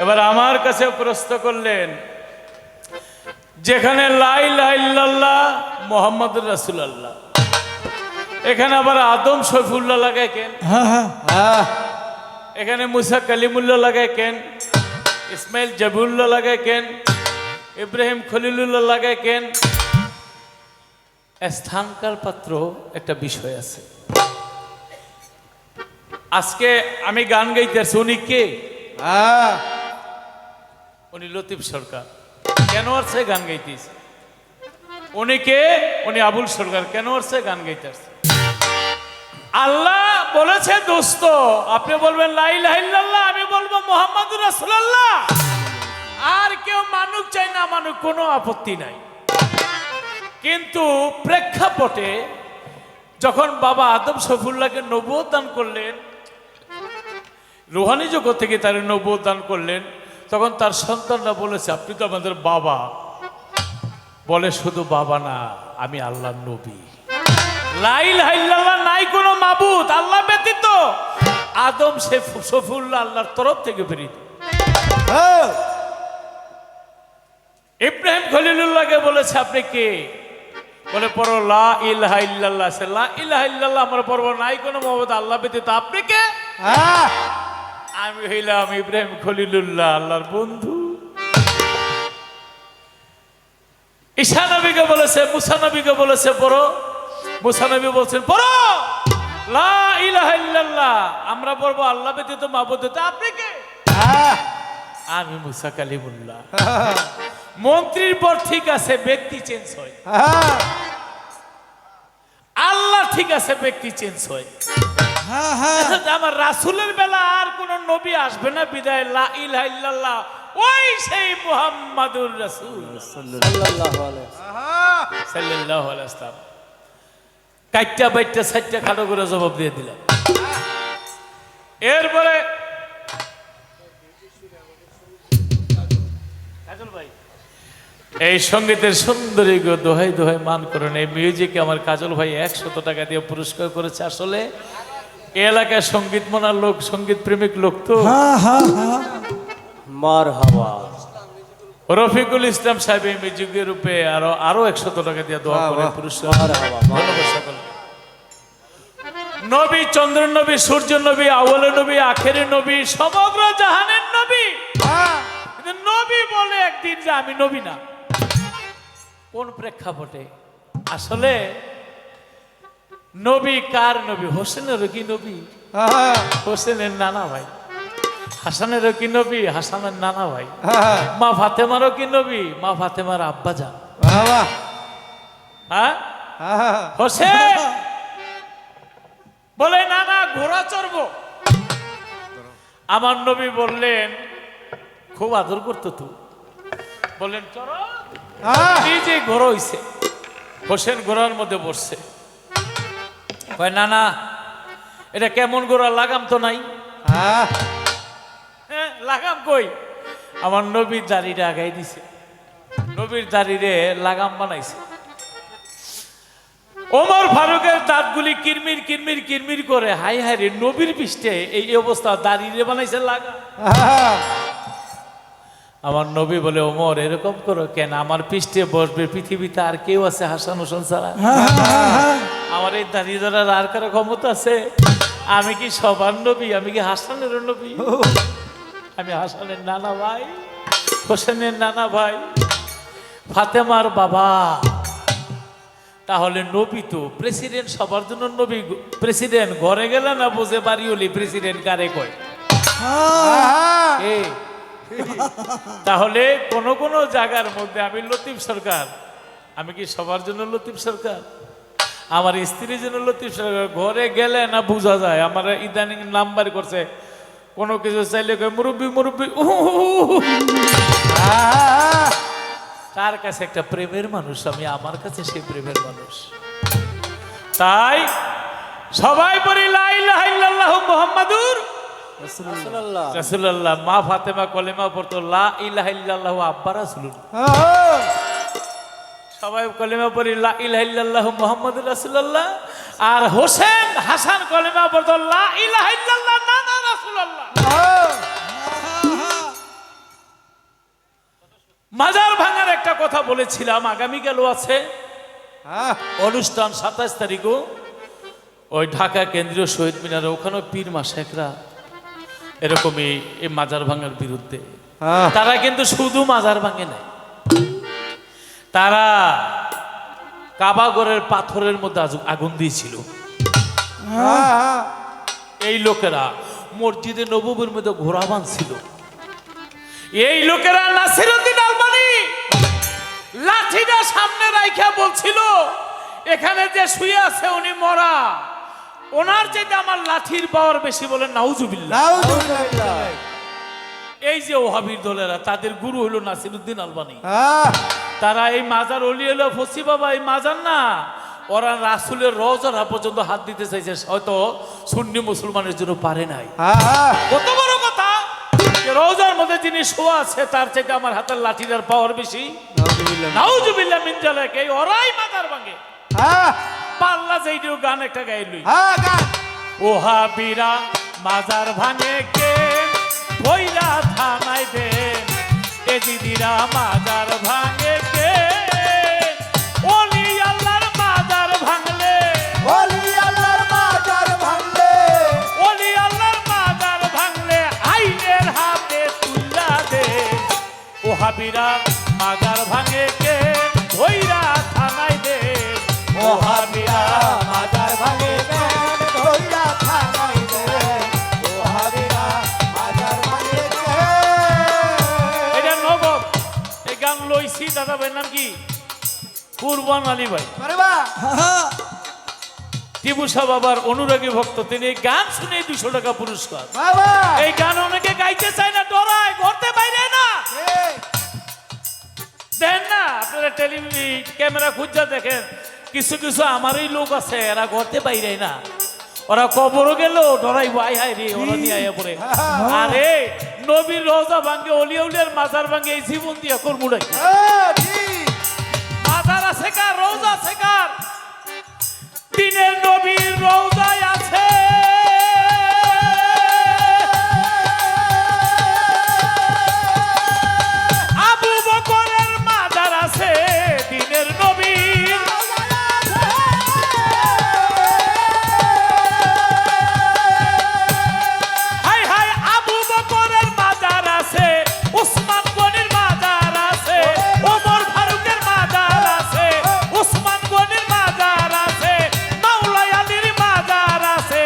এবার আমার কাছে প্রশ্ন করলেন, যেখানে লা ইলাহা ইল্লাল্লাহ মুহাম্মাদুর রাসূলুল্লাহ, এখানে আবার আদম শফিউল্লাহ লাগায় কেন? এখানে মুসা কালিমুল্লাহ লাগায় কেন? ইসমাইল জাবিউল্লাহ লাগায় কেন? ইব্রাহিম খলিলুল্লাহ লাগায় কেন? স্থানকাল পাত্র একটা বিষয় আছে। আজকে আমি গান গাইতেছি, উনি কে? উনি লতিফ সরকার। কেন আসছে গান গাইতেছে? উনি কে? উনি আবুল সরকার। কেন আসছে গান গাইতেছে? আল্লাহ বলেছে দোস্ত, আপনি বলবেন লা ইলাহা ইল্লাল্লাহ, আমি বলবো মুহাম্মাদুর রাসূলুল্লাহ। আর কেউ মানুক চাই না মানুক, কোনো আপত্তি নাই। কিন্তু প্রেক্ষাপটে যখন বাবা আদম শফিউল্লাহকে নবুয়ত দান করলেন, রুহানি জগৎ থেকে তার নবুয়ত দান করলেন, তখন তার সন্তানরা বলেছে আপনি তো আমাদের বাবা। বলে শুধু বাবা না, আমি আল্লাহর নবী। লা ইলাহা ইল্লাল্লাহ, নাই কোনো মাবুদ আল্লাহ ব্যতীত। আদম শফিউল্লাহ আল্লাহর তরফ থেকে প্রেরিত। ইব্রাহিম খলিলুল্লাহকে বলেছে আপনি কে? বলে পড়ো লা ইলাহা ইল্লাল্লাহ। সে লা ইলাহা ইল্লাল্লাহ আমরা পড়বো, নাই কোনো মাবুদ আল্লাহ ব্যতীত, আপনি কে? আমি হইলাম ইব্রাহিম খলিলুল্লাহ, আল্লাহর বন্ধু। ঈসা নবীকে বলেছে, মুসা নবীকে বলেছে পড়ো। মুসা নবী বলছেন পড়ো লা ইলাহা ইল্লাল্লাহ, আমরা পড়বো আল্লাহ ব্যতীত মাবুদ ব্যতীত, আপনি কে? আমি মুসা কালিমুল্লাহ। মন্ত্রীর পর ঠিক আছে, ব্যক্তি চেঞ্জ হয়। আল্লাহ ঠিক আছে, ব্যক্তি চেঞ্জ হয়। আমার রাসূলের বেলা আর কোন নবী আসবে না, বিদায় লা ইলাহা ইল্লাল্লাহ, ওই সেই মুহাম্মাদুর রাসূল সাল্লাল্লাহু আলাইহি ওয়াসাল্লাম। কাইটা বাইটা সাইটটা খাটো করে জবাব দিয়ে দিলাম। এরপরে ভাই, এই সঙ্গীতের সুন্দরী গো দোহাই দোহাই মান করেন। এই মিউজিকে আমার কাজল ভাই 100 টাকা দিয়ে পুরস্কার করেছে। আসলে এই এলাকায় সঙ্গীত মনার লোক, সঙ্গীত প্রেমিক লোক তো। মারহাবা। রফিকুল ইসলাম সাহেব এই মিউজিকের রূপে আরো 100 টাকা দিয়ে দোয়া করে পুরস্কার। নবী, চন্দ্র নবী, সূর্য নবী, আউয়াল নবী, আখেরি নবী, সমগ্র জাহানের নবী। নবী বলে একদিন যে আমি নবী না, কোন প্রেক্ষাপটে? আসলে নবী কার নবী? হোসেনেরও কি নবী? হোসেনের নানা ভাই। হাসানেরও কি নবী? হাসানের নানা ভাই। মা ফাতেমারও কি নবী? মা ফাতেমার আব্বা যান। হ্যাঁ, হোসেন বলে নানা ঘোড়া চড়বো। আমার নবী বললেন, খুব আদর করতো তো, বললেন চড়ো। নিজে ঘোড়া হইছে, হোসেন ঘোড়ার মধ্যে বসছে। কয় না না, এটা কেমন ঘোড়া? লাগাম তো নাই। হ্যাঁ, লাগাম কই? আমার নবীর দাড়িটা আগাই দিছে, নবীর দাড়িরে লাগাম বানাইছে। ওমর ফারুকের দাঁতগুলি কিরমির কিরমির কিরমির করে। হাই হাই রে, নবীর পৃষ্ঠে এই অবস্থা, দাড়িরে বানাইছে লাগা। আমার নবী বলে, ওমর এরকম করো কেন? আমার পৃষ্ঠে বসবে পৃথিবীতে আর কেউ আছে হাসান হোসেন ছাড়া? আমার এই দাঁড়িয়ে ধরার আর কারো ক্ষমতা আছে? আমি কি সবার নবী? আমি কি হাসানের নবী? আমি হাসানের নানা ভাই, হোসেনের নানা ভাই, ফাতেমার বাবা। তাহলে নবী তো প্রেসিডেন্ট, সবার জন্য নবী। প্রেসিডেন্ট ঘরে গেলে না বুঝে বাড়ি হলি প্রেসিডেন্ট কারে কয়? তাহলে কোন কোন জায়গার মধ্যে আমি লতিফ সরকার, আমি কি সবার জন্য লতিফ সরকার? আমার স্ত্রীর জন্য লতিফ সরকার। ঘরে গেলে না বোঝা যায়। আমার ইদানিং নাম্বার করছে, কোনো কিছু চাইলে মুরব্বী মুরব্বী। তার কাছে একটা প্রেমের মানুষ, আমি আমার কাছে সেই প্রেমের মানুষ। তাই সবাই বলি লা ইলাহা ইল্লাল্লাহ মুহাম্মাদুর রাসূলুল্লাহ। মা ফাতেমা কলেমা পড়তো লা ইলাহা ইল্লাল্লাহ আব্বা রাসূলুল্লাহ। সবাই কলেমা পড়ি লা ইলাহা ইল্লাল্লাহ মুহাম্মাদুর রাসূলুল্লাহ। আর হোসেন হাসান কলেমা পড়তো লা ইলাহা ইল্লাল্লাহ নানা রাসূলুল্লাহ। মাজার ভাঙার একটা কথা বলেছিলাম, আগামীকালও আছে হ্যাঁ অনুষ্ঠান 27 তারিখও ওই ঢাকা কেন্দ্রীয় শহীদ মিনারে, ওখানে পীর মাশায়েখরা এরকমই এই মাজার ভাঙার বিরুদ্ধে। হ্যাঁ তারা কিন্তু শুধু মাজার ভাঙে নাই, তারা কাবাগরের পাথরের মধ্যে আগুন দিয়েছিল। হ্যাঁ এই লোকেরা মসজিদে নববীর মধ্যে ঘোড়া বাঁধছিল। এই লোকেরা নাসিরউদ্দিন আলবানী লাঠিটা সামনে রাইখা বলছিল, এখানে যে শুয়ে আছে উনি মরা, ওনার চাইতে আমার লাঠির পাওয়ার বেশি। বলেন নাউজুবিল্লাহ। নাউজুবিল্লাহ। এই যে ওহাবির দলেরা, তাদের গুরু হলো নাসিরউদ্দিন আলবানী। হ্যাঁ তারা এই মাজার অলি হলো ফসি বাবা, এই মাজার না, ওরা রাসূলের রওজা পর্যন্ত হাত দিতে চাইছে, হয়তো সুন্নি মুসলমানের জন্য পারে নাই। হ্যাঁ কত বড় কথা যে রওজার মধ্যে যিনি শোয়া আছে তার চাইতে আমার হাতের লাঠিটার পাওয়ার বেশি। নাউজুবিল্লাহ। নাউজুবিল্লাহ মিন জালিক। এই ওরাই মাজার ভাঙে। হ্যাঁ পাল্লা যেইটিও গান একটা গাইলই, হ্যাঁ গান। ওহাবিরা মাজার ভাঙে কে ভইরা থানায় দে, এ দিদিরা মাজার ভাঙে কে, ওলি আল্লাহর মাজার ভাঙলে, ওলি আল্লাহর মাজার ভাঙলে, ওলি আল্লাহর মাজার ভাঙলে আইনের হাতে তুল্লা দে, ওহাবিরা মাজার ভাঙে কে ভইরা থানায় দে, ওহাবিরা মাজার ভাঙে কেন ধইরা থানায় দে, ওহাবিরা মাজার ভাঙে কেন। এটা নগদ। এই গান লইছি দাদা ভাইয়ের নাম কি? কুরবান আলী ভাই, আরে বাহ। টিপু সাহ বাবার অনুরাগী ভক্ত। তিনি এই গান শুনে 200 টাকা পুরস্কার। বাবা এই গান অনেকে গাইতে চায় না, ডরায়, ঘরতে বাইরে না দেন না। আপনারা ক্যামেরা খুঁজা দেখেন, কিছু কিছু আমারই লোক আছে, এরা ঘরতে বাইরে না, ওরা কবরও গেল ডরাইব, আয় হায় রে, ওরা নিয়ে আয়া পড়ে। আরে নবীর রওজা ভাঙ্গে, অলিয়া উলিয়ার মাজার ভাঙ্গে, এই জীবন দিয়া করমুড়াই। হ্যাঁ ঠিক। মাজার আছে কার, রওজা আছে কার? দিনের নবীর রওজায় আছে আবু বকরের মাজার আছে, দিনের নবীর হাই হাই আবু বকরের মাজার আছে, উসমান গনির মাজার আছে, ওমর ফারুকের মাজার আছে, উসমান গনির মাজার আছে, মাওলা আলীর মাজার আছে,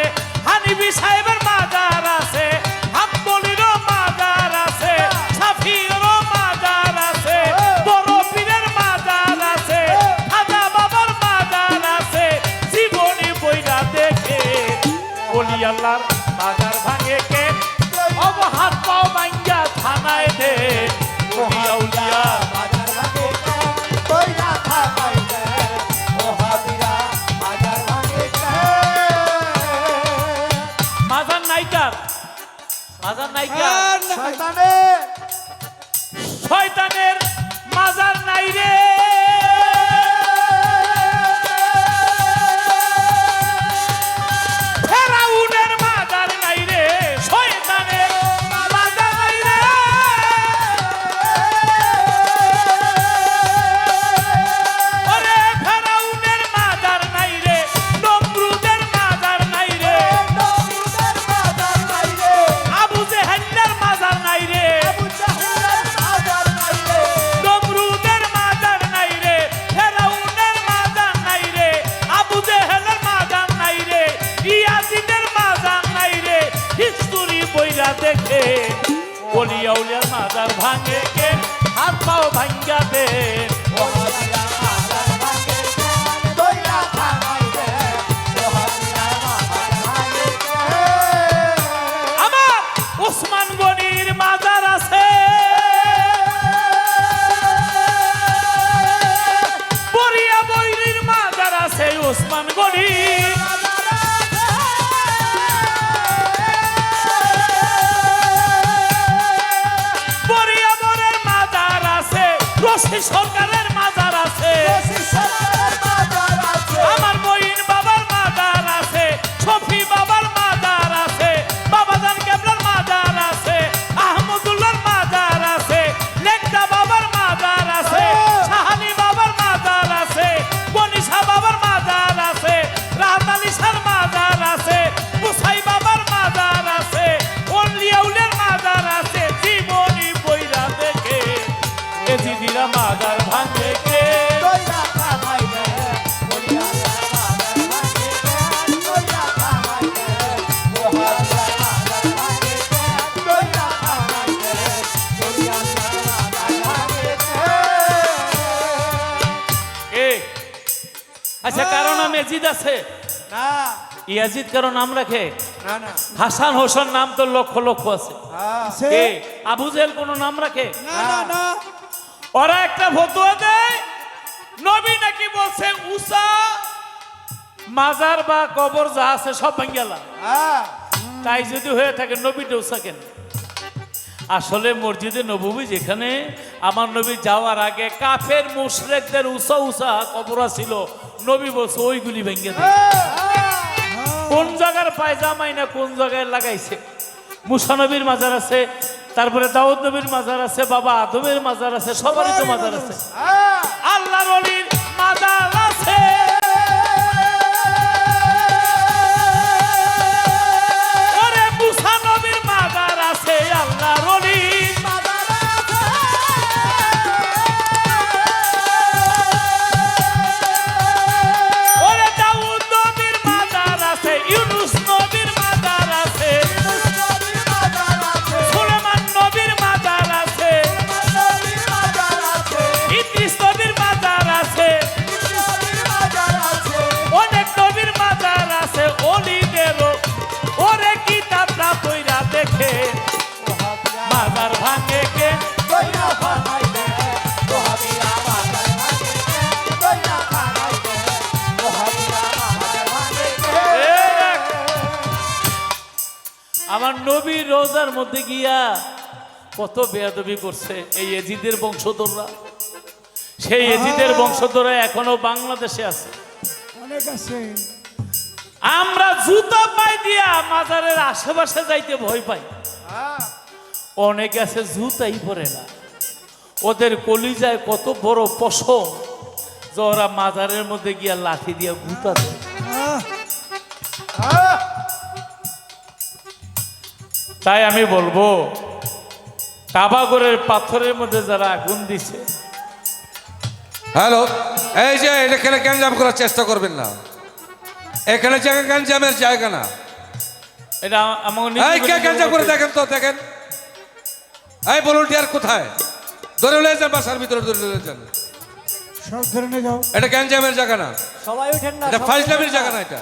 হানিফি সাহেবের মাজার আছে, হাম্বলিরও মাজার আছে, শাফিঈরও মাজার আছে, বড় পীরের মাজার আছে, খাজা বাবার মাজার আছে। জীবনী বইরা দেখে ওলি আল্লাহর মাজার ভাঙে কে, অবহাত পাও ভাঙ্গা থানায় দে, ওলিয়া উলিয়া মাজার ভাঙে কেন ধইরা থানায় দে, ওহাবিরা মাজার ভাঙে কেন। মাজার নাইকার, মাজার নাইকার, শয়তানের শয়তানের মাজার নাই রে। ফেরাউনের মাজার নাই রে, শয়তানের মাজার নাই রে। ওরে ফেরাউনের মাজার নাই রে, নমরুদের মাজার নাই রে, নমরুদের মাজার নাই রে, আবু জেহেলের মাজার নাই রে, আবু জাহেলের মাজার নাই রে, নমরুদের মাজার নাই রে, ফেরাউনের মাজার নাই রে, আবু জেহেলের মাজার নাই রে, ইয়াজিদের মাজার নাই রে। হিস্টোরি বইরা দেখে ওলিয়া উলিয়ার মাজার ভাঙে কে, হাত পাও ভাঙ্গা দে, ওহাবিরা মাজার ভাঙে কেন ধইরা থানায় দে, ওহাবিরা মাজার ভাঙে কেন। আমার ওসমান গনির মাজার আছে, বরিয়া বৈরির মাজার আছে, ওসমান গনি বরিয়া বরের মাজার আছে, রশি সরকারের মাজার আছে, সরকারের মাজার আছে, আমার বইন বাবার মাজার আছে, শফি বাবার মাজার আছে, বাবাজান কেবলার মাজার আছে, আহমদুল্লাহর মাজার আছে, লেকটা বাবার মাজার আচ্ছা কারো নাম এজিদ আছে? না ইয়াজিদ কারো নাম রাখে? না না হাসান হোসেন নাম তো লক্ষ লক্ষ আছে। হ্যাঁ এ আবু জেহেল কোনো নাম রাখে? না না না ওরা একটা ফতোয়া দেয়, নবী নাকি বলছে উসা মাজার বা কবর যা আছে সব ভাঙ্গেলা। হ্যাঁ তাই যদি হয়ে থাকে নবীটা উসা কেন? আসলে মসজিদে নববী যেখানে আমার নবী যাওয়ার আগে কাফের মুশরিকদের উসা উসা কবর ছিল, নবী বলছে ওইগুলি ভেঙে দেয়। কোন জায়গার পায়জামাই না কোন জায়গায় লাগাইছে? মুসা নবীর মাজার আছে, তারপরে দাউদ নবীর মাজার আছে, বাবা আদমের মাজার আছে, সবারই তো মাজার আছে। হ্যাঁ আল্লাহর ওলির মাজার আছে। ওরে মুসা নবীর মাজার আছে, আল্লাহর ওলির মাজার আছে। ওরে দাউদ নবীর মাজার আছে, ইউনুস নবীর মাজার আছে, সুলেমান নবীর মাজার আছে, ইদ্রিস নবীর মাজার আছে, অনেক নবীর মাজার আছে, অলিদেরও। ওরে কিতাবটা পইরা দেখে মাজার ভাঙে কে? আমার নবীর রোজার মধ্যে গিয়া কত বেয়াদবি করছে এই এজিদের বংশধররা। সেই এজিদের বংশধররা এখনো বাংলাদেশে আছে। অনেক আছে আমরা জুতা পাই দিয়া মাজারের আশেপাশে যাইতে ভয় পাই। হ্যাঁ অনেকে আছে জুতাই পরে না, ওদের কলিজায় কত বড় পশম যে ওরা মাজারের মধ্যে গিয়া লাঠি দিয়া গুতা দেয়। হ্যাঁ তাই আমি বলবো কাবাগরের পাথরের মধ্যে যারা আগুন দিছে, হ্যালো, এই যে এখানে গ্যাঞ্জাম করার চেষ্টা করবেন না। এখানে জায়গা গ্যাঞ্জামের জায়গা না। এটা আমাকে এই কে গ্যাঞ্জাম করে দেখেন তো, দেখেন। এই ভলান্টিয়ার কোথায়? ধরে লয়ে যান, বাসার ভিতরে ধরে লয়ে যান। সব ধরে নিয়ে যাও এটা গ্যাঞ্জামের জায়গা না, সবাই উঠেন না এটা ফাইজলামের জায়গা না এটা।